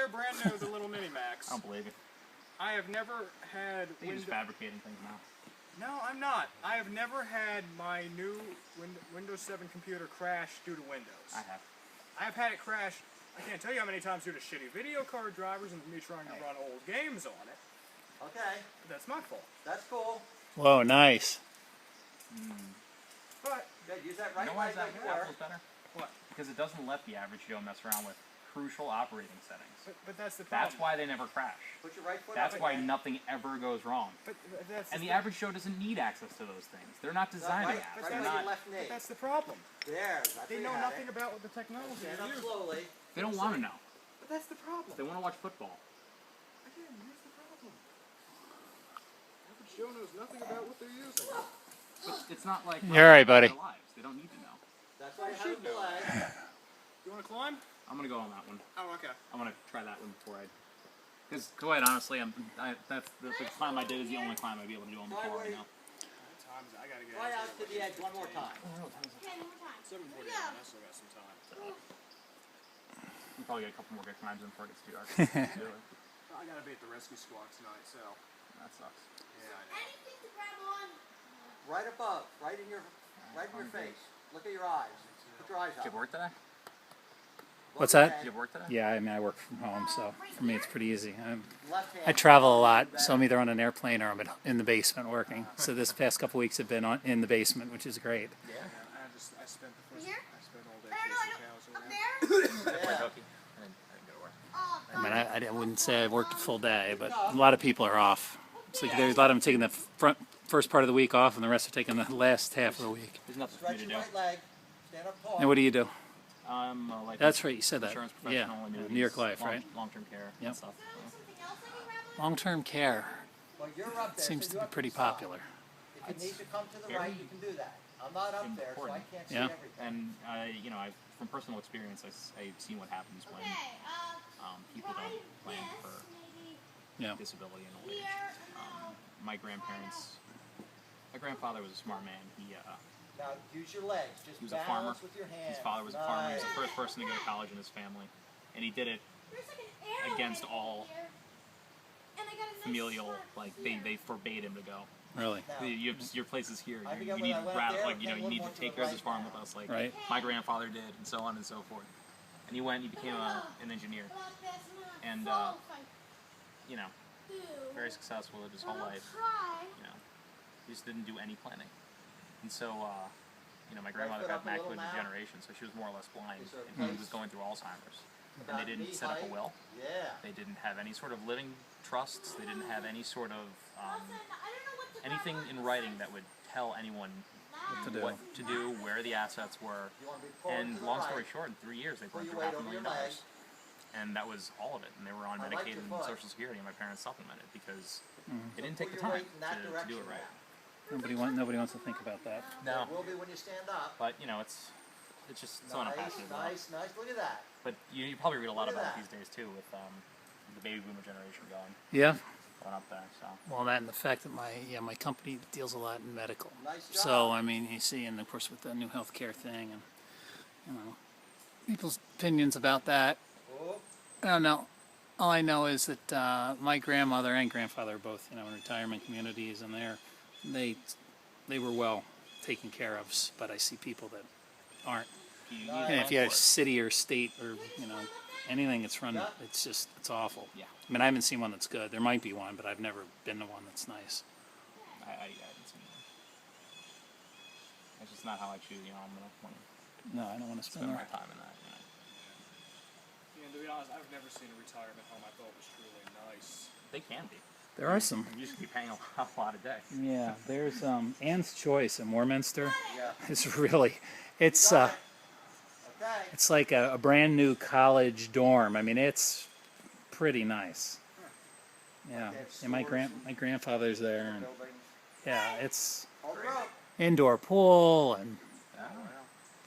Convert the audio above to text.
They're brand new, the little Mini Macs. I don't believe it. I have never had. You're just fabricating things now. No, I'm not. I have never had my new Windows 7 computer crash due to Windows. I have. I have had it crash. I can't tell you how many times due to shitty video card drivers and me trying to run old games on it. Okay. But that's my fault. That's cool. Whoa, nice. But Good. Use that right You know why leg that like there. feels better? what? Because it doesn't let the average Joe mess around with crucial operating settings. But that's the problem. That's why they never crash. Put your right foot That's up why again. nothing ever goes wrong. But that's And the average Joe doesn't need access to those things. They're not designed to right, have. right They're by not. your left knee. But that's the problem. There. They know nothing about what the technology Stand is up used. slowly. They don't want to know. But that's the problem. They want to watch football. Again, here's the problem. Average Joe knows nothing about what they're using. But it's not like You're all right, buddy. their lives. They don't need to know. That's why you should have the know. leg. You want to climb? I'm gonna go on that one. Oh, okay. I'm gonna try that one before I. Because quite honestly, that's the climb I did is the only climb I'd be able to do on before right now. Times I gotta get Try out to the edge one more time. 7:49. I still got some time. We'll probably get a couple more good climbs in before it gets too dark. I gotta be at the rescue squad tonight, so. That sucks. Yeah, I know. Right above. Right in your face. Look at your eyes. Put your eyes Did you up. have work today? What's that? Did you have work today? Yeah, I mean, I work from home, so for me it's pretty easy. Left hand. I travel a lot, so I'm either on an airplane or I'm in the basement working. So this past couple weeks have been in the basement, which is great. I spent the first. I spent all day chasing cows around. Play Yeah. hooky. I didn't go to work. I mean, I wouldn't say I worked a full day, but a lot of people are off. So there's a lot of them taking the first part of the week off, and the rest are taking the last half of the week. There's nothing for me Stretch to your do. right leg. Stand up tall. And what do you do? I'm a life That's right, you said that. insurance Yeah, professional. annuities, New York Life, right? Long-term care Yep. and stuff. Long-term care Well, you're up there, seems so to you're be up pretty the side. popular. If you need to come to the very right, you can do that. I'm not up there, so I important. can't see Yeah. everything. And you know, from personal experience, I've seen what happens when people don't plan for Yeah. disability and old age. My grandfather was a smart man. Now use your legs. Just He was a farmer. balance with your hands. His father was a farmer. He was the Nice. first person to go to college in his family, and he did it against all familial. Like they forbade him to go. Really? Now, Your place is here. I You forget need when I to went grab, up there, like you know, then you one need more to to take the care of this right farm now. with us, like Right. my grandfather did, and so on and so forth. And he went. He became an engineer, and you know, very successful with his whole life. You know, he just didn't do any planning. And so, you know, my grandmother foot had up a little macular now. degeneration, so she was more or less blind, Is there a and he place? was going through Alzheimer's. And About they didn't knee set up a height. will. Yeah. They didn't have any sort of living trusts. They didn't have any sort of anything in writing that would tell anyone to do. what to do, where the assets were. You want to be forward to And the long right. story short, in 3 years they Pull burned your through weight over your $500,000. leg. And that was all of it. And they were on I like Medicaid your and foot. Social Security, and my parents supplemented because they didn't Pull take the your time weight in that to do direction it right. now. Nobody wants to think about that. No, It will be when you stand up. but you know, it's just something I'm Nice, passionate about. nice, nice. Look at that. But you probably read a lot Look at about it that. these days too, with the baby boomer generation going Yeah. up there. So Well, that and the fact that my company deals a lot in medical. Nice job. So I mean, you see, and of course with the new healthcare thing, and you know, people's opinions about that. Oh, I don't know. All I know is that my grandmother and grandfather are both, you know, in retirement communities, and they were well taken care of. But I see people that aren't. you And if you have a city or state or you know anything that's run, it's awful. Yeah. I mean, I haven't seen one that's good. There might be one, but I've never been to one that's nice. I haven't seen one. That's just not how I choose. You know, I'm gonna want to No, I don't want to spend spend my there. time in that. You know. Yeah, and to be honest, I've never seen a retirement home I thought was truly nice. They can be. There are some. You should be paying a lot a day. Yeah, there's Anne's Choice in Warminster. yeah. It's really, it's Got it. Okay. it's like a brand new college dorm. I mean, it's pretty nice. Yeah, They have and my stores grandfather's there, and Buildings. yeah, it's Hold her up. indoor pool and Yeah.